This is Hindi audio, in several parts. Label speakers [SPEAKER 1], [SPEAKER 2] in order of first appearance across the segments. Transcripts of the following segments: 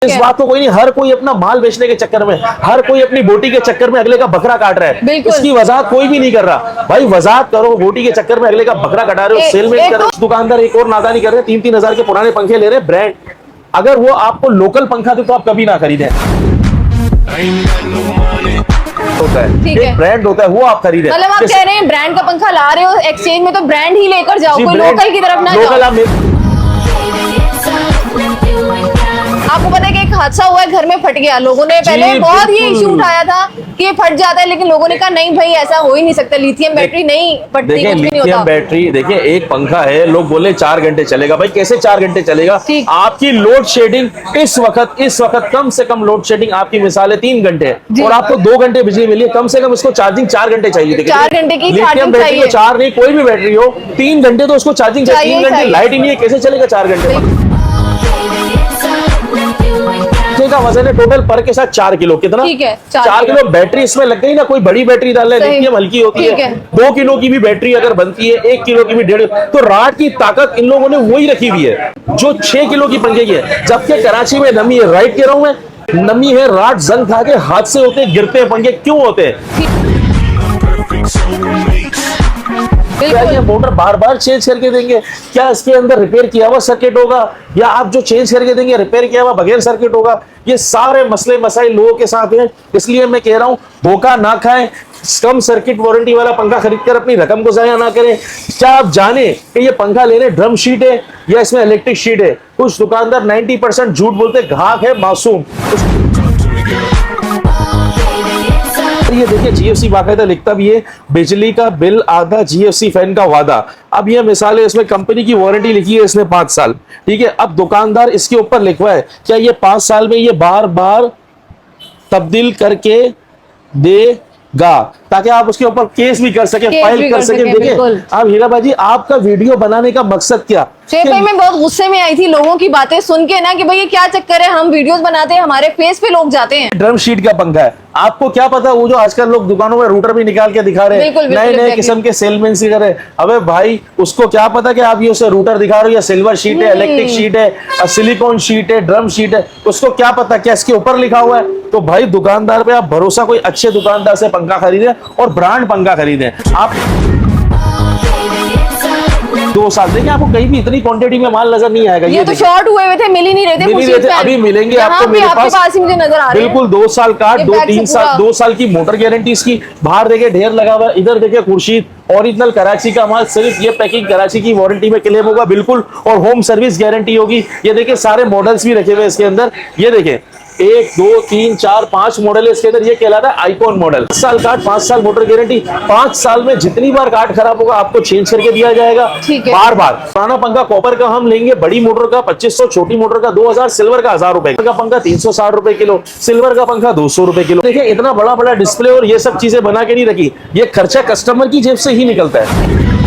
[SPEAKER 1] इस बात को कोई नहीं, हर कोई अपना माल बेचने के चक्कर में, हर कोई अपनी बोटी के चक्कर में अगले का बकरा काट रहा है। इसकी वजाहत कोई भी नहीं कर रहा। भाई वजाहत करो, बोटी के चक्कर में अगले का बकरा कटा रहे हो, सेलमेट कर रहे हो। दुकानदार एक और नादानी कर रहे हैं, 3-3 हजार के पुराने पंखे ले रहे हैं ब्रांड। अगर वो आपको लोकल पंखा दे तो आप कभी ना खरीदें। होता है एक ब्रांड होता है, वो आप खरीदें।
[SPEAKER 2] मतलब आप कह रहे हैं ब्रांड का पंखा ला रहे हो, एक्सचेंज में तो ब्रांड ही लेकर जाओ, कोई लोकल की तरफ ना जाओ। आपको पता है कि एक हादसा हुआ है, घर में फट गया। लोगों ने पहले बहुत ही इशू उठाया था कि ये फट जाता है, लेकिन लोगों ने कहा नहीं भाई ऐसा हो ही नहीं सकता, लिथियम बैटरी नहीं फटती, कुछ भी नहीं होता।
[SPEAKER 1] लिथियम बैटरी देखिए, एक पंखा है, लोग बोले 4 घंटे चलेगा। भाई कैसे 4 घंटे चलेगा? आपकी लोड शेडिंग इस वक्त कम से कम लोड शेडिंग आपकी मिसाल है 3 घंटे और आपको 2 घंटे बिजली मिली है। कम से कम इसको चार्जिंग 4 घंटे चाहिए।
[SPEAKER 2] 4 घंटे की
[SPEAKER 1] लिथियम बैटरी को 4 नहीं, कोई भी बैटरी हो 3 घंटे तो उसको चार्जिंग चाहिए। 3 घंटे लाइट ही नहीं है, कैसे चलेगा 4 घंटे? का वजन है टोटल पर के साथ 4 किलो। कितना? 4 किलो बैटरी इसमें लग गई ना। कोई बड़ी बैटरी डाल रहे, लिथियम हल्की होती है। 2 किलो की भी बैटरी अगर बनती है, 1 किलो की भी 1.5, तो रात की ताकत इन लोगों ने वही रखी हुई है जो 6 किलो की पंखे की है। जबकि कराची में नमी है, राइट कह रहा हूं मैं, नमी है, रात जंग खा के हादसे होते, गिरते हैं पंखे। क्यों होते हैं? क्या ये मोटर बार बार चेंज करके देंगे? क्या इसके अंदर रिपेयर किया हुआ सर्किट होगा, या आप जो चेंज करके देंगे रिपेयर किया हुआ बगैर सर्किट होगा? ये सारे मसले मसाइल लोगों के साथ हैं। इसलिए मैं कह रहा हूं, धोखा ना खाएं। कम सर्किट वारंटी वाला पंखा खरीदकर अपनी रकम को जाया ना करें। क्या आप जाने कि ये पंखा लेने ड्रम शीट है या इसमें इलेक्ट्रिक शीट है? कुछ दुकानदार 90% झूठ बोलते, घाक है मासूम। ये देखिए जीएफसी बाकायदा लिखता भी है, बिजली का बिल आधा, जीएफसी फैन का वादा। अब ये मिसाल है, इसमें कंपनी की वारंटी लिखी है इसमें 5 साल, ठीक है। अब दुकानदार इसके ऊपर लिखवा है, क्या ये 5 साल में ये बार बार तब्दील करके देगा, ताकि आप उसके ऊपर केस भी कर सके, फाइल कर सके। देखिए अब हीरा बाजी, आपका वीडियो बनाने का मकसद क्या?
[SPEAKER 2] भाई मैं बहुत गुस्से में आई थी लोगों की बातें सुन के ना, कि भाई ये क्या चक्कर है, हम वीडियोस बनाते हैं, हमारे फेस पे लोग जाते हैं।
[SPEAKER 1] ड्रम शीट का पंखा है, आपको क्या पता वो जो आजकल लोग दुकानों में रूटर भी निकाल के दिखा रहे हैं, नए नए किस्म के सेलमैन सी कर रहे हैं। अबे भाई उसको क्या पता कि आप ये उसे रूटर दिखा रहे हो, या सिल्वर शीट है, इलेक्ट्रिक शीट है, सिलिकॉन शीट है, ड्रम शीट है, उसको क्या पता क्या इसके ऊपर लिखा हुआ है? तो भाई दुकानदार पे आप भरोसा, कोई अच्छे दुकानदार से पंखा खरीदे और ब्रांड पंखा खरीदे। आप 2 साल देखिए, आपको कहीं भी इतनी क्वांटिटी में माल नजर नहीं आएगा।
[SPEAKER 2] ये तो शॉर्ट हुए थे, मिल ही नहीं रहे थे,
[SPEAKER 1] अभी मिलेंगे आपको मेरे पास
[SPEAKER 2] ही मुझे नजर आ रहे हैं।
[SPEAKER 1] बिल्कुल 2 साल का, 2 साल की मोटर गारंटी इसकी। बाहर देखिए ढेर लगा हुआ, इधर देखिए खुर्शीद ओरिजिनल कराची का माल, सिर्फ ये पैकिंग कराची की वारंटी में क्लेम होगा बिल्कुल, और होम सर्विस गारंटी होगी। ये देखिए सारे मॉडल्स भी रखे हुए इसके अंदर। ये देखिए 1, 2, 3, 4, 5 मॉडल है इसके अंदर। ये कहलाता है आइकॉन मॉडल। 5 साल कार्ड, 5 साल मोटर गारंटी। 5 साल में जितनी बार कार्ड खराब होगा आपको चेंज करके दिया जाएगा बार बार। पुराना पंखा कॉपर का हम लेंगे, बड़ी मोटर का 2500, छोटी मोटर का 2000, सिल्वर का 1000 रुपए का पंखा 360 रुपए किलो, सिल्वर का पंखा 200 रुपए किलो। देखिए इतना बड़ा बड़ा डिस्प्ले और ये सब चीजें बना के नहीं रखी, ये खर्चा कस्टमर की जेब से ही निकलता है।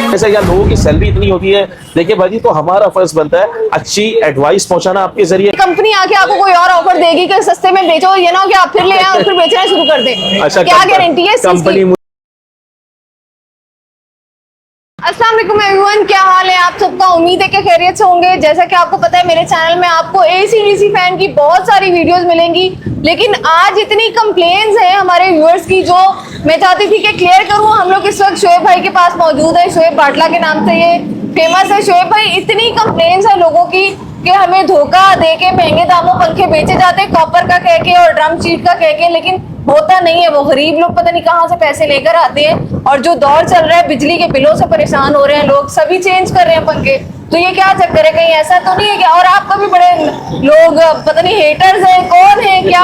[SPEAKER 1] ऐसा या लोगों की सैलरी इतनी होती है। देखिए भाजी, तो हमारा फर्ज बनता है अच्छी एडवाइस पहुंचाना आपके जरिए।
[SPEAKER 2] कंपनी आके आपको कोई और ऑफर देगी कि सस्ते में बेचो, ये ना कि आप फिर ले आए और फिर बेचना शुरू कर दें। अच्छा, क्या गारंटी है कंपनी? अस्सलाम वालेकुम एवरीवन, क्या हाल है आप सबका? उम्मीद है कि खैरियत से होंगे। जैसा कि आपको पता है, मेरे चैनल में आपको एसी डीसी फैन की बहुत सारी वीडियोस मिलेंगी, लेकिन आज इतनी कंप्लेन्स हैं हमारे व्यूअर्स की, जो मैं चाहती थी कि क्लियर करूं। हम लोग इस वक्त शोएब भाई के पास मौजूद है। शोएब बाटला के नाम से ये फेमस है। शोएब भाई, इतनी कंप्लेन्स है लोगों की कि हमें धोखा दे के महंगे दामों पंखे बेचे जाते हैं, कॉपर का कह के और ड्रम शीट का कह के, लेकिन होता नहीं है। वो गरीब लोग पता नहीं कहाँ से पैसे लेकर आते हैं, और जो दौर चल रहा है बिजली के बिलों से परेशान हो रहे हैं लोग, सभी चेंज कर रहे हैं पंखे। तो ये क्या चक्कर है? कहीं ऐसा तो नहीं है क्या? और आपका भी बड़े लोग पता नहीं हेटर्स हैं, कौन है, क्या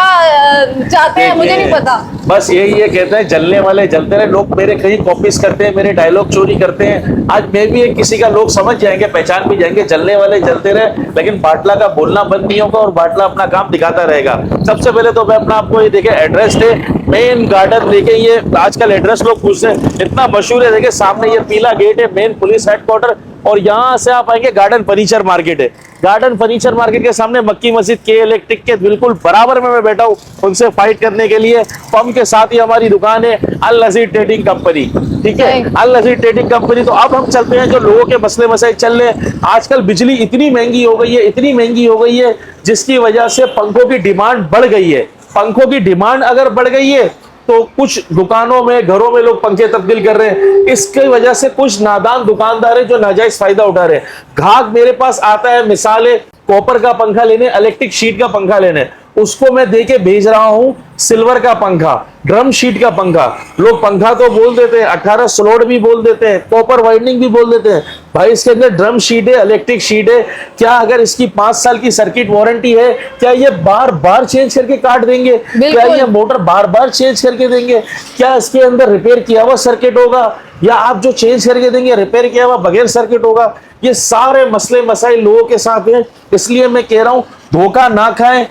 [SPEAKER 2] चाहते हैं, मुझे नहीं पता।
[SPEAKER 1] बस यही है, कहते हैं जलने वाले जलते रहे। लोग मेरे कहीं कॉपीज करते हैं, मेरे डायलॉग चोरी करते हैं। आज मैं भी एक किसी का, लोग समझ जाएंगे, पहचान भी जाएंगे, जलने वाले जलते रहे। लेकिन बाटला का बोलना बंद नहीं होगा और बाटला अपना काम दिखाता रहेगा। सबसे पहले तो मैं अपना आपको ये देखे एड्रेस है, मेन गार्डन देखे। ये आजकल एड्रेस लोग पूछते हैं, इतना मशहूर है। देखिए सामने ये पीला गेट है, मेन पुलिस हेडक्वार्टर। और यहाँ से आप आएंगे गार्डन फर्नीचर मार्केट है। गार्डन फर्नीचर मार्केट के सामने मक्की मस्जिद के इलेक्ट्रिक के बिल्कुल बराबर में मैं बैठा हूँ उनसे फाइट करने के लिए। पंप के साथ ही हमारी दुकान है अल नज़ीर ट्रेडिंग कंपनी, ठीक है, अल नज़ीर ट्रेडिंग कंपनी। तो अब हम चलते हैं जो लोगों के मसले मसाइल चल रहे हैं। आजकल बिजली इतनी महंगी हो गई है, इतनी महंगी हो गई है, जिसकी वजह से पंखों की डिमांड बढ़ गई है। पंखों की डिमांड अगर बढ़ गई है तो कुछ दुकानों में, घरों में लोग पंखे तब्दील कर रहे हैं। इसकी वजह से कुछ नादान दुकानदार है जो नाजायज फायदा उठा रहे हैं। ग्राहक मेरे पास आता है, मिसाल है कॉपर का पंखा लेने, इलेक्ट्रिक शीट का पंखा लेने, उसको मैं देके भेज रहा हूं सिल्वर का पंखा, ड्रम शीट का पंखा। लोग पंखा तो बोल देते हैं, 18 स्लॉट भी बोल देते हैं, कॉपर वाइंडिंग भी बोल देते हैं। भाई इसके अंदर ड्रम शीट है, इलेक्ट्रिक शीट है। क्या अगर इसकी 5 साल की सर्किट वारंटी है, क्या ये बार बार चेंज करके काट देंगे? क्या ये मोटर बार बार चेंज करके देंगे? क्या इसके अंदर रिपेयर किया हुआ सर्किट होगा, या आप जो चेंज करके देंगे रिपेयर किया हुआ बगैर सर्किट होगा? ये सारे मसले मसाइल लोगों के साथ हैं। इसलिए मैं कह रहा हूं धोखा ना खाएं,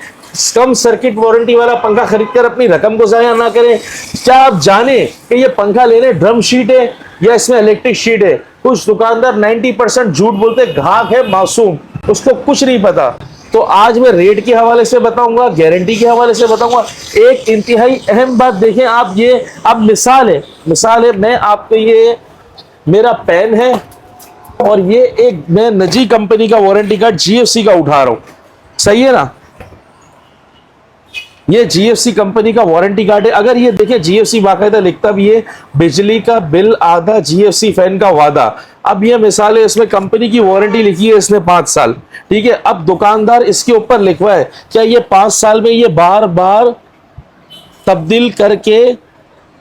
[SPEAKER 1] कम सर्किट वारंटी वाला पंखा खरीदकर अपनी रकम को जाया ना करें। क्या आप जाने कि ये पंखा लेने ड्रम शीट है या इसमें इलेक्ट्रिक शीट है? कुछ दुकानदार 90% झूठ बोलते, ग्राहक है मासूम, उसको कुछ नहीं पता। तो आज मैं रेट के हवाले से बताऊंगा, गारंटी के हवाले से बताऊंगा। एक इंतहाई अहम बात देखें आप, ये अब मिसाल है मैं आपको, ये मेरा पेन है और ये एक मैं नजी कंपनी का वारंटी कार्ड जीएफसी का उठा रहा हूं, सही है ना? ये जीएफसी कंपनी का वारंटी कार्ड है। अगर ये देखिए जीएफसी बाकायदा लिखता भी है, बिजली का बिल आधा, जीएफसी फैन का वादा। अब ये मिसाल है, इसमें कंपनी की वारंटी लिखी है इसने 5 साल, ठीक है। अब दुकानदार इसके ऊपर लिखवा है, क्या ये 5 साल में ये बार बार तब्दील करके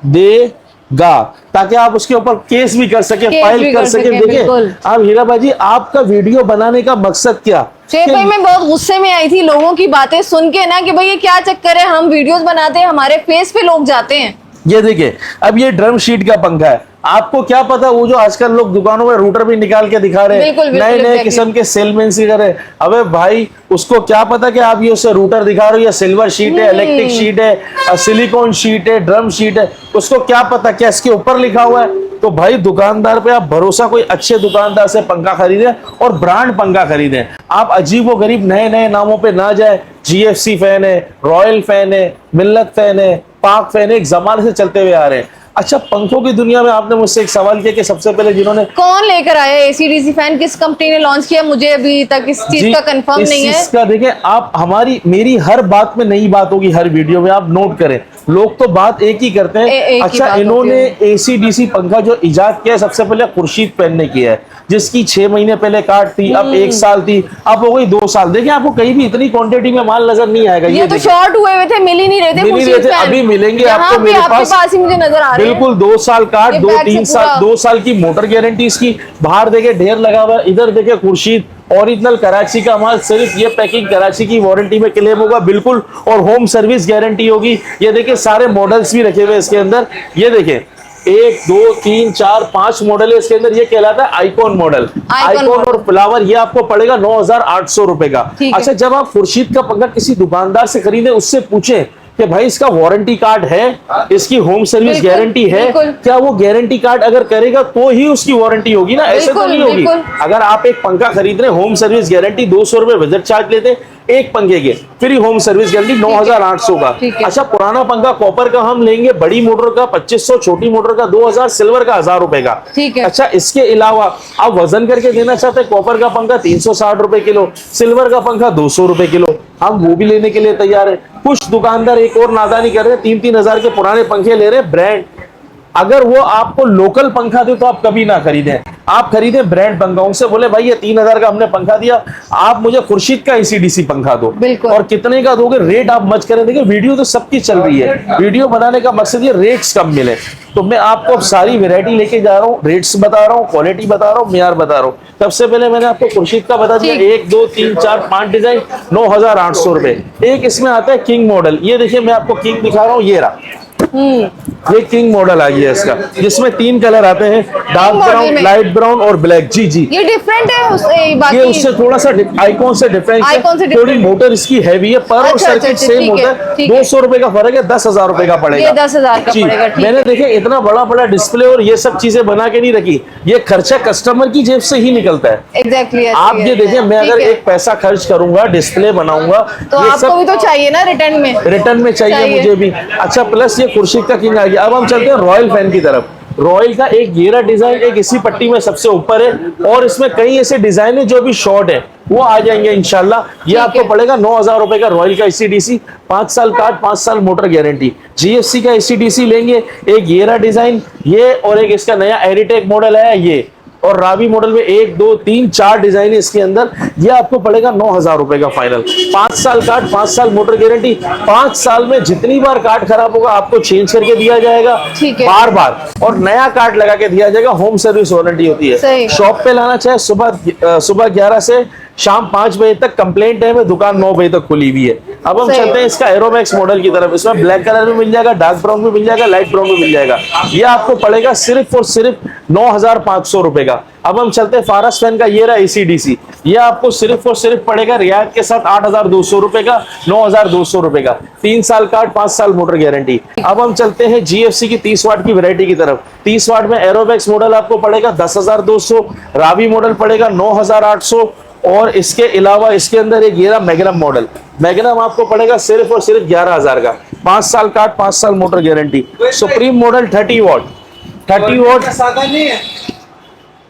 [SPEAKER 1] देगा, ताकि आप उसके ऊपर केस भी कर सके, फाइल कर सके। देखिए अब हीरा बाजी, आपका वीडियो बनाने का मकसद क्या?
[SPEAKER 2] भाई मैं बहुत गुस्से में आई थी लोगों की बातें सुन के ना, कि भाई ये क्या चक्कर है, हम वीडियोस बनाते हैं, हमारे फेस पे लोग जाते हैं।
[SPEAKER 1] ये देखिए अब ये ड्रम शीट का पंखा है, आपको क्या पता वो जो आजकल लोग दुकानों में रूटर भी निकाल के दिखा रहे हैं, नए नए किस्म के सेलमैन सी कर रहे हैं। अबे भाई उसको क्या पता कि आप ये उससे रूटर दिखा रहे हो, या सिल्वर शीट है, इलेक्ट्रिक शीट है, सिलिकॉन शीट है, ड्रम शीट है, उसको क्या पता क्या इसके ऊपर लिखा हुआ है? तो भाई दुकानदार पे आप भरोसा, कोई अच्छे दुकानदार से पंखा खरीदें और ब्रांड पंखा खरीदें। आप अजीब व गरीब नए नए नामों पे ना जाए। जीएफसी फैन है, रॉयल फैन है, मिल्लत फैन है, पाक फैन है, एक जमाने से चलते हुए आ रहे हैं। अच्छा, पंखों की दुनिया में आपने मुझसे एक सवाल किया कि सबसे पहले जिन्होंने, कौन
[SPEAKER 2] लेकर आया एसी-डीसी फैन, किस कंपनी ने लॉन्च किया? मुझे अभी तक इस चीज का कंफर्म नहीं है।
[SPEAKER 1] इसका देखिए आप, मेरी हर बात में नई बात होगी, हर वीडियो में आप नोट करें। लोग तो बात एक ही करते हैं। अच्छा, इन्होंने एसी-डीसी पंखा जो इजाद किया है सबसे पहले खुर्शीद फैन ने किया है, जिसकी 6 महीने पहले कार्ड थी, अब 1 साल थी, अब हो गई 2 साल। देखिए आपको कहीं भी इतनी क्वांटिटी में माल नजर नहीं आएगा।
[SPEAKER 2] ये तो शॉर्ट हुए थे, मिल ही नहीं रहे थे,
[SPEAKER 1] अभी मिलेंगे आपको मेरे पास
[SPEAKER 2] ही मुझे नजर आ रहे हैं।
[SPEAKER 1] बिल्कुल 2 साल कार्ड, 2 साल की मोटर गारंटी इसकी। बाहर देखे ढेर लगा हुआ, इधर देखे खुर्शीद ओरिजिनल कराची का माल, सिर्फ ये पैकिंग कराची की वारंटी में क्लेम होगा बिल्कुल, और होम सर्विस गारंटी होगी। ये देखिए सारे मॉडल्स भी रखे हुए इसके अंदर, ये देखें 1 2 3 4 5 मॉडल है इसके अंदर। ये कहलाता है आइकॉन मॉडल। आइकॉन और फ्लावर ये आपको पड़ेगा 9,800 रुपए का। अच्छा, जब आप खुर्शीद का पंखा किसी दुकानदार से खरीदे, उससे पूछे कि भाई इसका वारंटी कार्ड है, इसकी होम सर्विस गारंटी है, क्या वो गारंटी कार्ड अगर करेगा तो ही उसकी वारंटी होगी ना, ऐसे तो नहीं होगी। अगर आप एक पंखा खरीद रहे, होम सर्विस गारंटी 200 रुपए विजिट चार्ज लेते, एक पंखे के फ्री होम सर्विस गारंटी 9,800 का। अच्छा, पुराना पंखा कॉपर का हम लेंगे, बड़ी मोटर का 2500, छोटी मोटर का 2000, सिल्वर का 1000 रुपए का। अच्छा, इसके अलावा आप वजन करके देना चाहते हैं, कॉपर का पंखा 360 रुपए किलो, सिल्वर का पंखा 200 रुपए किलो, हम वो भी लेने के लिए तैयार है। कुछ दुकानदार एक और नादानी कर रहे हैं, 3-3 हजार के पुराने पंखे ले रहे हैं ब्रांड। अगर वो आपको लोकल पंखा दे तो आप कभी ना खरीदें, आप खरीदें ब्रांड पंखा। उनसे बोले भाई ये 3000 का हमने पंखा दिया, आप मुझे खुर्शीद का एसी-डीसी पंखा दो, और कितने का दोगे, रेट आप मच करें। देखिए वीडियो तो सबकी चल रही है, वीडियो बनाने का मकसद ये रेट्स कम मिले। तो मैं आपको अब सारी वैरायटी लेके जा रहा हूँ, रेट्स बता रहा हूँ, क्वालिटी बता रहा हूँ, मियार बता रहा हूँ। सबसे पहले मैंने आपको खुर्शीद का बता दिया, 1 2 3 4 5 डिजाइन, 9,800 रुपए। एक इसमें आता है किंग मॉडल, ये देखिए मैं आपको किंग दिखा रहा हूँ, ये रहा ये किंग मॉडल आ गया इसका, जिसमें 3 कलर आते हैं, डार्क
[SPEAKER 2] model
[SPEAKER 1] ब्राउन,
[SPEAKER 2] में।
[SPEAKER 1] लाइट ब्राउन और ब्लैक। जी जी,
[SPEAKER 2] ये डिफरेंट है
[SPEAKER 1] ये
[SPEAKER 2] बाकी
[SPEAKER 1] उससे थोड़ा सा आइकॉन से डिफरेंस है।
[SPEAKER 2] आइकॉन से
[SPEAKER 1] थोड़ी
[SPEAKER 2] different।
[SPEAKER 1] मोटर इसकी हैवी है, पर और
[SPEAKER 2] अच्छा,
[SPEAKER 1] सर्किट
[SPEAKER 2] अच्छा,
[SPEAKER 1] सेम
[SPEAKER 2] ठीक है,
[SPEAKER 1] होता है।
[SPEAKER 2] ठीक है।
[SPEAKER 1] 200 रुपए का फर्क है, 10,000 रुपए का पड़ेगा।
[SPEAKER 2] ये 10,000 का
[SPEAKER 1] जी,
[SPEAKER 2] पड़ेगा, ठीक
[SPEAKER 1] मैंने
[SPEAKER 2] है।
[SPEAKER 1] देखे इतना बड़ा बड़ा डिस्प्ले और ये सब चीजें बना के नहीं रखी, ये खर्चा कस्टमर की जेब से ही निकलता है।
[SPEAKER 2] एग्जैक्टली।
[SPEAKER 1] आप ये देखिए, मैं अगर एक पैसा खर्च करूंगा, डिस्प्ले बनाऊंगा,
[SPEAKER 2] तो
[SPEAKER 1] ये
[SPEAKER 2] आपको भी तो चाहिए ना रिटर्न में।
[SPEAKER 1] रिटर्न में चाहिए मुझे भी। अच्छा, प्लस ये खुर्शीद का किंग आ गया। अब हम चलते हैं रॉयल फैन की तरफ। रॉयल का एक घेरा डिजाइन एक इसी पट्टी में सबसे ऊपर है, और इसमें कई ऐसे डिजाइन है जो भी शॉर्ट है, वो आ जाएंगे इंशाल्लाह। ये आपको पड़ेगा 9,000 रुपए का रॉयल का एसीडीसी, 5 साल कार्ड, 5 साल मोटर गारंटी। जीएससी का एसीडीसी लेंगे, एक घेरा डिजाइन ये, और एक इसका नया एरिटेक मॉडल है ये, और रावी मॉडल में 1 2 3 4 डिजाइन है इसके अंदर। ये आपको पड़ेगा 9,000 रुपए का फाइनल। 5 साल कार्ड, 5 साल मोटर गारंटी। 5 साल में जितनी बार कार्ड खराब होगा आपको चेंज करके दिया जाएगा,
[SPEAKER 2] ठीक है।
[SPEAKER 1] बार बार, और नया कार्ड लगा के दिया जाएगा। होम सर्विस वारंटी होती है।
[SPEAKER 2] सही।
[SPEAKER 1] शॉप पे लाना चाहे सुबह 11 से शाम 5 बजे तक, कंप्लेंट टाइम है, दुकान 9 बजे तक खुली हुई है। अब हम
[SPEAKER 2] सही।
[SPEAKER 1] चलते हैं इसका एरोमैक्स मॉडल की तरफ। इसमें ब्लैक कलर में मिल जाएगा, डार्क ब्राउन में मिल जाएगा, लाइट ब्राउन में मिल जाएगा। ये आपको पड़ेगा सिर्फ और सिर्फ 9,500 रुपए का। अब हम चलते हैं फारस फैन का, ये रहा एसीडीसी। ये आपको सिर्फ और सिर्फ पड़ेगा रियायत के साथ 8,200 रुपए का, 9,200 रुपए का। 3 साल कार्ड, 5 साल मोटर गारंटी। अब हम चलते हैं जीएफसी की 30 वाट की वैरायटी की तरफ। 30 वाट में एरोमैक्स मॉडल आपको पड़ेगा 10,200, रावी मॉडल पड़ेगा 9,800, और इसके अलावा इसके अंदर एक ये रहा मैग्नम मॉडल। मैग्नम आपको पड़ेगा सिर्फ और सिर्फ 11,000 का, 5 साल कार्ड, 5 साल मोटर गारंटी। सुप्रीम मॉडल 30 वाट,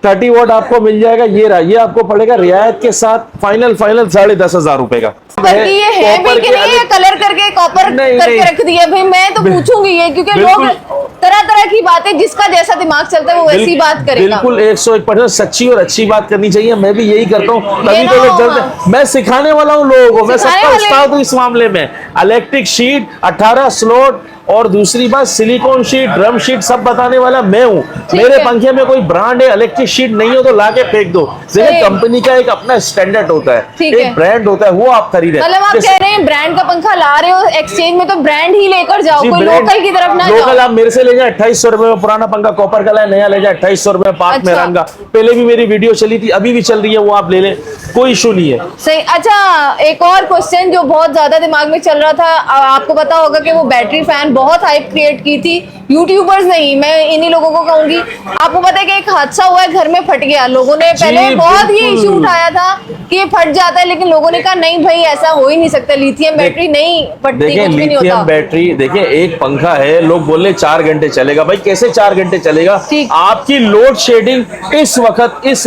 [SPEAKER 1] 30 वाट आपको मिल जाएगा। ये रहा, ये आपको पड़ेगा रियायत के साथ फाइनल 10,500 रुपए का।
[SPEAKER 2] बाकी ये है भी कि नहीं, ये कलर करके कॉपर
[SPEAKER 1] नहीं,
[SPEAKER 2] करके
[SPEAKER 1] नहीं।
[SPEAKER 2] रख दिया भाई। मैं तो पूछूंगी ये, क्योंकि लोग
[SPEAKER 1] बिल्कुल।
[SPEAKER 2] तरह तरह की बातें, जिसका जैसा दिमाग चलता है वो वैसी बात करेगा।
[SPEAKER 1] बिल्कुल 101% सच्ची और अच्छी बात करनी चाहिए। मैं भी यही करता हूँ, तभी तो लोग चलते। मैं सिखाने वाला हूँ लोगों को, मैं
[SPEAKER 2] सिखाने
[SPEAKER 1] सबका
[SPEAKER 2] वाले-
[SPEAKER 1] उस्ताद हूँ इस मामले में। इलेक्ट्रिक शीट, 18 स्लॉट, और दूसरी बात सिलिकॉन शीट, ड्रम शीट, सब बताने वाला मैं हूँ। मेरे
[SPEAKER 2] है।
[SPEAKER 1] पंखे में कोई ब्रांड है, इलेक्ट्रिक शीट नहीं हो तो ला के फेंक दो। देखिए, कंपनी का एक अपना स्टैंडर्ड होता है,
[SPEAKER 2] ठीक
[SPEAKER 1] एक
[SPEAKER 2] है।
[SPEAKER 1] ब्रांड होता है, वो आप खरीदें।
[SPEAKER 2] मतलब आप कह रहे हैं ब्रांड का पंखा ला रहे हो एक्सचेंज में, तो ब्रांड ही लेकर जाओ, कोई लोकल की तरफ ना
[SPEAKER 1] लोकल
[SPEAKER 2] जाओ।
[SPEAKER 1] आप मेरे से ले जाए 2800 रुपए में, पुराना पंखा कॉपर का है, नया ले जाए 2800 रुपए, पाक
[SPEAKER 2] अच्छा।
[SPEAKER 1] मेहरान का। पहले भी मेरी वीडियो चली थी, अभी भी चल रही है, वो आप ले लें, कोई इशू नहीं है।
[SPEAKER 2] सही। अच्छा, एक और क्वेश्चन जो बहुत ज्यादा दिमाग में चल रहा था, आपको पता होगा कि वो बैटरी फैन बहुत हाइप क्रिएट की थी। यूट्यूबर्स नहीं, मैं इन्हीं लोगों को कहूंगी। आपको पता है कि एक हादसा हुआ है, घर में फट गया। लोगों ने पहले बहुत ही
[SPEAKER 1] बिल्कुल।
[SPEAKER 2] इशू उठाया था कि ये फट जाता है, लेकिन लोगों ने कहा नहीं भाई, ऐसा हो ही नहीं सकता, लिथियम बैटरी नहीं फटती,
[SPEAKER 1] देखिए,
[SPEAKER 2] कुछ भी नहीं
[SPEAKER 1] लिथियम
[SPEAKER 2] होता।
[SPEAKER 1] बैटरी, देखिए एक पंखा है, लोग बोल रहे 4 घंटे चलेगा। भाई कैसे 4 घंटे चलेगा?
[SPEAKER 2] ठीक।
[SPEAKER 1] आपकी लोड शेडिंग इस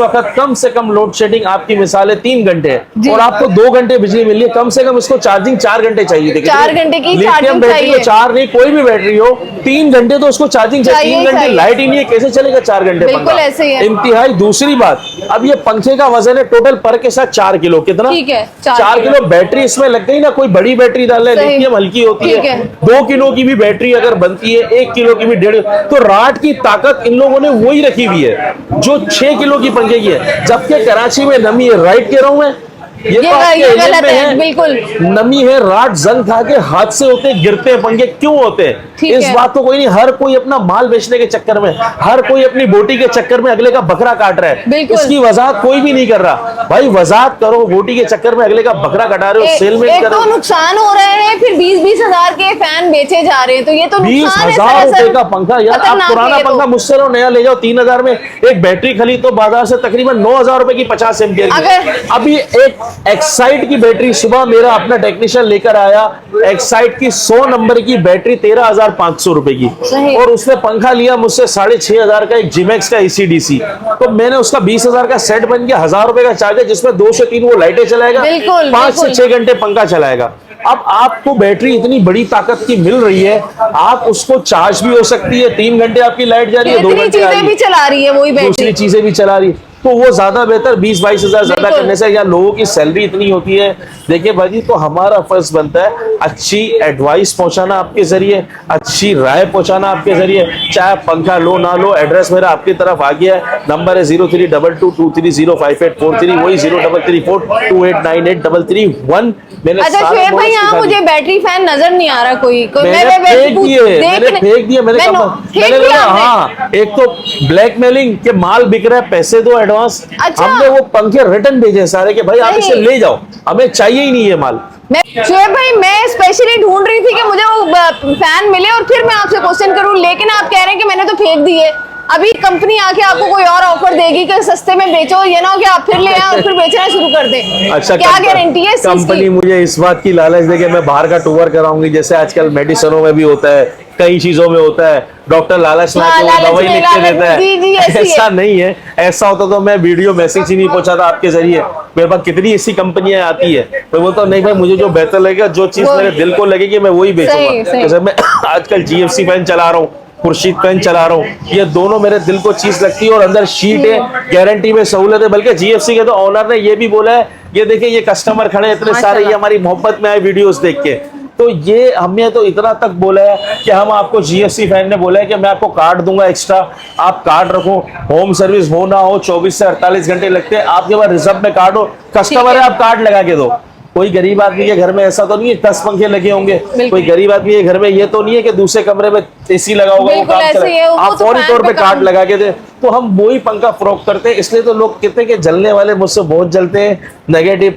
[SPEAKER 1] वक्त कम से कम लोड शेडिंग आपकी मिसाल है 3 घंटे है, और आपको 2 घंटे बिजली मिल रही है। कम से कम इसको चार्जिंग 4 घंटे चाहिए। देखिए,
[SPEAKER 2] 4 घंटे की
[SPEAKER 1] लिथियम
[SPEAKER 2] चार्जिंग
[SPEAKER 1] बैटरी को
[SPEAKER 2] चाहिए।
[SPEAKER 1] 4 नहीं, कोई भी बैटरी हो, 3 घंटे तो उसको चार्जिंग चाहिए।
[SPEAKER 2] चाहिए
[SPEAKER 1] 3 घंटे
[SPEAKER 2] चाहिए।
[SPEAKER 1] लाइट ही नहीं है, कैसे चलेगा 4 घंटे
[SPEAKER 2] बिल्कुल
[SPEAKER 1] पंखा?
[SPEAKER 2] ऐसे ही है।
[SPEAKER 1] इंतहाई। दूसरी बात, अब ये पंखे का वजन है टोटल पर के साथ 4 किलो। कितना?
[SPEAKER 2] ठीक है,
[SPEAKER 1] 4 किलो बैटरी इसमें लग गई ना। कोई बड़ी बैटरी डाल रहे,
[SPEAKER 2] सही।
[SPEAKER 1] लिथियम हल्की होती
[SPEAKER 2] ठीक
[SPEAKER 1] है।
[SPEAKER 2] है।
[SPEAKER 1] 2 किलो की भी बैटरी अगर बनती है, 1 किलो की भी 1.5, तो रात की ताकत इन लोगों ने वही रखी हुई है जो 6 किलो की पंखे की है। जबकि कराची में नमी है, राइट कह रहा हूं मैं, ये तो आपके
[SPEAKER 2] ये
[SPEAKER 1] एरिया
[SPEAKER 2] गलत
[SPEAKER 1] में
[SPEAKER 2] है, बिल्कुल।
[SPEAKER 1] नमी है, रात जंग खा के हादसे होते हैं, गिरते हैं पंखे। क्यों होते हैं?
[SPEAKER 2] ठीक
[SPEAKER 1] इस
[SPEAKER 2] है।
[SPEAKER 1] बात को कोई नहीं, हर कोई अपना माल बेचने के चक्कर में, हर कोई अपनी बोटी के चक्कर में अगले का बकरा काट रहा है।
[SPEAKER 2] बिल्कुल।
[SPEAKER 1] इसकी वजाहत कोई भी नहीं कर रहा। भाई वजाहत करो, बोटी के चक्कर में अगले का बकरा कटा रहे हो, सेलमेंट
[SPEAKER 2] एक
[SPEAKER 1] कर
[SPEAKER 2] तो
[SPEAKER 1] रहे हो।
[SPEAKER 2] नुकसान हो रहे हैं, फिर 20-20 हजार के फैन बेचे जा रहे हैं, तो ये तो
[SPEAKER 1] 20,000
[SPEAKER 2] नुकसान है सरासर।
[SPEAKER 1] रुपए का पंखा यार। आप
[SPEAKER 2] खतरनाक है
[SPEAKER 1] पुराना
[SPEAKER 2] ये तो।
[SPEAKER 1] पंखा मुझसे लो, नया ले जाओ 3,000 में। एक बैटरी खरीद तो बाजार से तकरीबन 9,000 रुपए की 50 एम्पियर की।
[SPEAKER 2] अगर-
[SPEAKER 1] अभी एक एक्साइट की बैटरी सुबह मेरा अपना टेक्नीशियन लेकर आया, एक्साइट की 100 नंबर की बैटरी 13,500 रुपए की,
[SPEAKER 2] सही।
[SPEAKER 1] और उसने पंखा लिया मुझसे 6,500 का, एक जिमेक्स का एसीडीसी। तो मैंने उसका 20,000 का सेट बन गया, 1,000 रुपए का चार्जर, जिसमें 2 से 3 वो लाइटें चलाएगा,
[SPEAKER 2] बिल्कुल,
[SPEAKER 1] 5 से
[SPEAKER 2] बिल्कुल।
[SPEAKER 1] 6 घंटे पंखा चलाएगा। अब आपको बैटरी इतनी बड़ी ताकत की मिल रही है, आप उसको चार्ज भी हो सकती है, 3 घंटे आपकी लाइट जा रही है, 2
[SPEAKER 2] इतनी
[SPEAKER 1] घंटे आ
[SPEAKER 2] चीजें
[SPEAKER 1] रही
[SPEAKER 2] भी
[SPEAKER 1] है,
[SPEAKER 2] चला रही है वही
[SPEAKER 1] दूसरी
[SPEAKER 2] बैटरी।
[SPEAKER 1] चीजें भी चला रही है। तो वो ज्यादा बेहतर 20-22 हजार ज्यादा
[SPEAKER 2] बिल्कुल।
[SPEAKER 1] करने से, या लोगों की सैलरी इतनी होती है। देखिए भाजी, तो हमारा फर्ज बनता है अच्छी एडवाइस पहुंचाना आपके जरिए, अच्छी राय पहुंचाना आपके जरिए, चाहे पंखा लो ना लो। एड्रेस मेरा आपकी तरफ आ गया है, नंबर है 0322230584 वही 0334289833 मैंने
[SPEAKER 2] अच्छा
[SPEAKER 1] सारे
[SPEAKER 2] शुएब भाई,
[SPEAKER 1] models
[SPEAKER 2] यहाँ
[SPEAKER 1] दिखा
[SPEAKER 2] मुझे
[SPEAKER 1] दिए।
[SPEAKER 2] बैटरी फैन नजर नहीं आ रहा कोई
[SPEAKER 1] मैंने फेंक दिए, मैंने फेंक दिए, मैंने कहा मैंने बोला हाँ, एक तो ब्लैकमेलिंग के माल बिक रहा है, पैसे दो एडवांस।
[SPEAKER 2] अच्छा।
[SPEAKER 1] हमने वो पंखे रिटर्न भेजे सारे कि भाई आप
[SPEAKER 2] सही।
[SPEAKER 1] इसे ले जाओ, हमें चाहिए ही नहीं ये माल।
[SPEAKER 2] शुएब भाई, मैं स्पेशली ढूंढ रही थी कि मुझे वो फैन मिले और फिर मैं आपसे क्वेश्चन करूं, लेकिन आप कह रहे हैं कि मैंने तो फेंक दिए। अभी कंपनी आके आपको कोई और ऑफर देगी कि सस्ते में बेचो, ये ना हो कि आप फिर ले आए और फिर बेचना शुरू कर दें।
[SPEAKER 1] अच्छा,
[SPEAKER 2] क्या गारंटी है इस चीज
[SPEAKER 1] कंपनी
[SPEAKER 2] की?
[SPEAKER 1] मुझे इस बात की लालच दे के मैं बाहर का टूर कराऊंगी, जैसे आजकल मेडिसिनों में भी होता है, कई चीजों में होता है, डॉक्टर लालच में
[SPEAKER 2] हाँ,
[SPEAKER 1] आके वो
[SPEAKER 2] लालच
[SPEAKER 1] दवाई
[SPEAKER 2] में,
[SPEAKER 1] लिख के
[SPEAKER 2] लालच
[SPEAKER 1] देता
[SPEAKER 2] में, जी, जी,
[SPEAKER 1] है।
[SPEAKER 2] ऐसी है।
[SPEAKER 1] ऐसा नहीं है, ऐसा होता तो मैं वीडियो मैसेज ही नहीं पहुंचाता आपके जरिए। मेरे पास कितनी ऐसी कंपनियां आती है, मैं बोलता हूँ नहीं भाई, मुझे जो बेहतर लगेगा, जो चीज
[SPEAKER 2] वो-
[SPEAKER 1] मेरे दिल को लगेगी मैं वही
[SPEAKER 2] सही,
[SPEAKER 1] बेचूंगा।
[SPEAKER 2] सही।
[SPEAKER 1] जैसे मैं आजकल GFC पेन चला रहा हूँ, खुर्शीद पेन चला रहा हूँ, ये दोनों मेरे दिल को चीज लगती है, और अंदर शीट है, गारंटी में सहूलत है। बल्कि GFC के तो ऑनर ने ये भी बोला है, ये देखिए ये कस्टमर खड़े हैं इतने सारे, ये हमारी मोहब्बत में आए वीडियोस देख के। तो ये हमने तो इतना तक बोला है कि हम आपको GFC फैन ने बोला है कि मैं आपको कार्ड दूंगा एक्स्ट्रा, आप कार्ड रखो, होम सर्विस हो ना हो 24 से 48 घंटे लगते हैं, आपके पास रिजर्व में कार्ड हो, कस्टमर है आप कार्ड लगा के दो। कोई गरीब आदमी के घर में ऐसा तो नहीं है 10 पंखे लगे होंगे, कोई गरीब आदमी के घर में ये तो नहीं है कि दूसरे कमरे में AC लगा होगा, वो
[SPEAKER 2] बिल्कुल
[SPEAKER 1] काम
[SPEAKER 2] ऐसे
[SPEAKER 1] चले,
[SPEAKER 2] ही है, वो
[SPEAKER 1] आप
[SPEAKER 2] तो
[SPEAKER 1] फौरी
[SPEAKER 2] फैन
[SPEAKER 1] तौर
[SPEAKER 2] पे
[SPEAKER 1] पे कार्ड
[SPEAKER 2] काम-
[SPEAKER 1] लगा के दे। तो हम वही पंखा फरोख्त करते हैं, इसलिए तो लोग कहते हैं कि जलने वाले मुझसे बहुत जलते हैं, नेगेटिव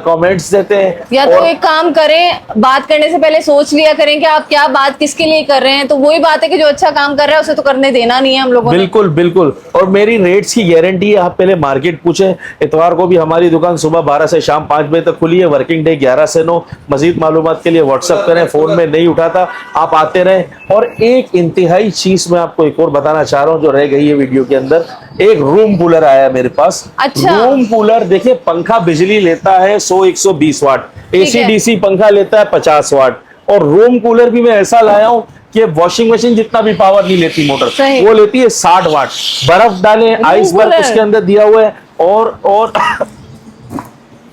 [SPEAKER 1] कमेंट्स देते हैं।
[SPEAKER 2] या तो
[SPEAKER 1] और
[SPEAKER 2] एक काम करें, बात करने से पहले सोच लिया करें कि आप क्या बात किसके लिए कर रहे हैं। तो वही बात है कि जो अच्छा काम कर रहा है उसे तो करने देना नहीं है हम लोगों ने।
[SPEAKER 1] बिल्कुल बिल्कुल, और मेरी रेट्स की गारंटी है। आप पहले मार्केट पूछें, इतवार को भी हमारी दुकान सुबह 12 से शाम 5 बजे तक खुली है, वर्किंग डे 11 से 9। मजीद मालूमात के लिए व्हाट्सएप करें, फोन में नहीं उठाता, आप आते रहें। और एक इंतहाई चीज मैं आपको एक और बताना चाह रहा हूँ जो रह गई है वीडियो के अंदर, एक रूम कूलर आया मेरे पास।
[SPEAKER 2] अच्छा।
[SPEAKER 1] रूम कूलर देखिए, पंखा बिजली लेता है 100-120 वाट, AC
[SPEAKER 2] है।
[SPEAKER 1] DC पंखा लेता है 50 वाट, और रूम कूलर भी मैं ऐसा लाया हूँ कि वॉशिंग मशीन जितना भी पावर नहीं लेती मोटर,
[SPEAKER 2] सही।
[SPEAKER 1] वो लेती है 60 वाट। बर्फ डाले, आइस बर्फ
[SPEAKER 2] कूलर।
[SPEAKER 1] उसके अंदर दिया हुआ है, और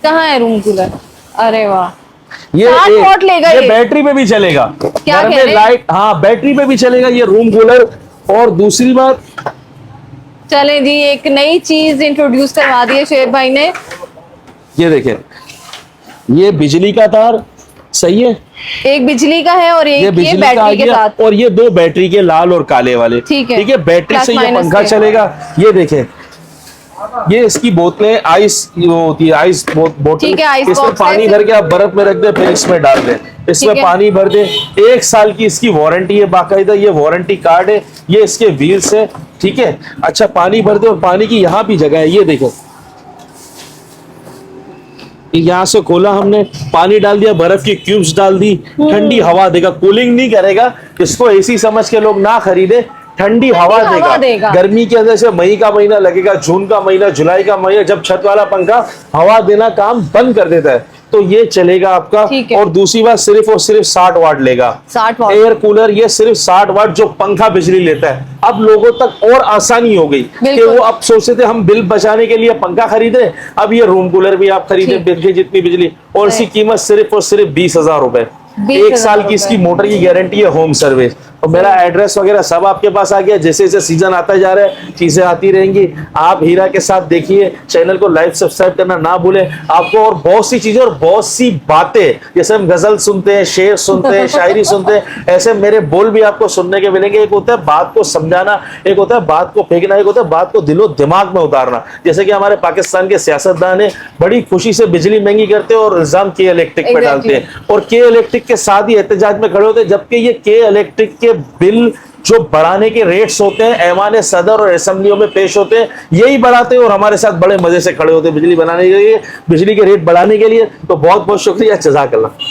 [SPEAKER 2] कहाँ है रूम कूलर? अरे वाह,
[SPEAKER 1] ये
[SPEAKER 2] 60 वाट लेगा
[SPEAKER 1] ये
[SPEAKER 2] ये।
[SPEAKER 1] बैटरी पे भी चलेगा,
[SPEAKER 2] क्या
[SPEAKER 1] घर
[SPEAKER 2] कह
[SPEAKER 1] में
[SPEAKER 2] रहे?
[SPEAKER 1] लाइट, हाँ बैटरी पे भी चलेगा ये रूम कूलर। और दूसरी बात,
[SPEAKER 2] चले जी, एक नई चीज इंट्रोड्यूस करवा दी है शुएब भाई ने।
[SPEAKER 1] ये देखें, ये बिजली का तार, सही है,
[SPEAKER 2] एक बिजली का है और
[SPEAKER 1] ये
[SPEAKER 2] एक ये
[SPEAKER 1] बिजली का आ
[SPEAKER 2] बैटरी के
[SPEAKER 1] गया,
[SPEAKER 2] साथ।
[SPEAKER 1] और ये 2 बैटरी के लाल और काले वाले।
[SPEAKER 2] ठीक है।
[SPEAKER 1] ठीक है, बैटरी
[SPEAKER 2] प्लस
[SPEAKER 1] से ये
[SPEAKER 2] माइनस
[SPEAKER 1] पंखा
[SPEAKER 2] के।
[SPEAKER 1] चलेगा। ये देखें, ये इसकी बोतलें आइस वो होती है, आइस बोतल,
[SPEAKER 2] ठीक है, आइस
[SPEAKER 1] इसमें
[SPEAKER 2] बॉक्स
[SPEAKER 1] पानी
[SPEAKER 2] है।
[SPEAKER 1] भर के आप बर्फ में रख दे, फिर इसमें डाल दें, इसमें
[SPEAKER 2] ठीक है।
[SPEAKER 1] पानी भर दे। 1 साल की इसकी वारंटी है, बाकायदा ये वारंटी कार्ड है, ये इसके व्हील्स है। ठीक है, अच्छा पानी भर दे, और पानी की यहाँ भी जगह है, ये देखो, यहाँ से खोला हमने, पानी डाल दिया, बर्फ की क्यूब्स डाल दी, ठंडी हवा देगा, कूलिंग नहीं करेगा। इसको AC समझ के लोग ना खरीदे, ठंडी हवा
[SPEAKER 2] हवा
[SPEAKER 1] देगा।
[SPEAKER 2] देगा।
[SPEAKER 1] गर्मी के अंदर से मई का महीना लगेगा, जून का महीना, जुलाई का महीना, जब छत वाला पंखा हवा देना काम बंद कर देता है, तो ये चलेगा आपका।
[SPEAKER 2] ठीक है।
[SPEAKER 1] और दूसरी बात, सिर्फ और सिर्फ 60 वाट लेगा
[SPEAKER 2] 60 वाट।
[SPEAKER 1] एयर कूलर, ये सिर्फ 60 वाट जो पंखा बिजली लेता है। अब लोगों तक और आसानी हो गई कि
[SPEAKER 2] बिल्कुल।
[SPEAKER 1] वो अब सोचते थे हम बिल बचाने के लिए पंखा खरीदे, अब ये रूम कूलर भी आप खरीदे
[SPEAKER 2] ठीक।
[SPEAKER 1] बिजली जितनी बिजली, और इसकी कीमत सिर्फ और सिर्फ 20,000 रुपए।
[SPEAKER 2] 20,000
[SPEAKER 1] 1 साल की इसकी मोटर की गारंटी है, होम सर्विस। और मेरा एड्रेस वगैरह सब आपके पास आ गया। जैसे जैसे सीजन आता जा रहा है, चीजें आती रहेंगी। आप हीरा के साथ देखिए, चैनल को लाइक सब्सक्राइब करना ना भूलें। आपको और बहुत सी चीजें और बहुत सी बातें, जैसे हम गजल सुनते हैं, शेर सुनते हैं, शायरी सुनते हैं, ऐसे मेरे बोल भी आपको सुनने के मिलेंगे। एक होता है बात को समझाना, एक होता है बात को फेंकना, एक होता है बात को दिलो दिमाग में उतारना। जैसे कि हमारे पाकिस्तान के सियासतदान है, बड़ी खुशी से बिजली महंगी करते हैं और इल्जाम के इलेक्ट्रिक पे डालते हैं, और के इलेक्ट्रिक के साथ ही एहतजाज में खड़े होते हैं, जबकि ये के इलेक्ट्रिक के बिल जो बढ़ाने के रेट्स होते हैं, ऐवान सदर और असेंबलियों में पेश होते हैं, यही बढ़ाते हैं और हमारे साथ बड़े मजे से खड़े होते हैं बिजली बनाने के लिए, बिजली के रेट बढ़ाने के लिए। तो बहुत बहुत शुक्रिया, जज़ाकल्लाह।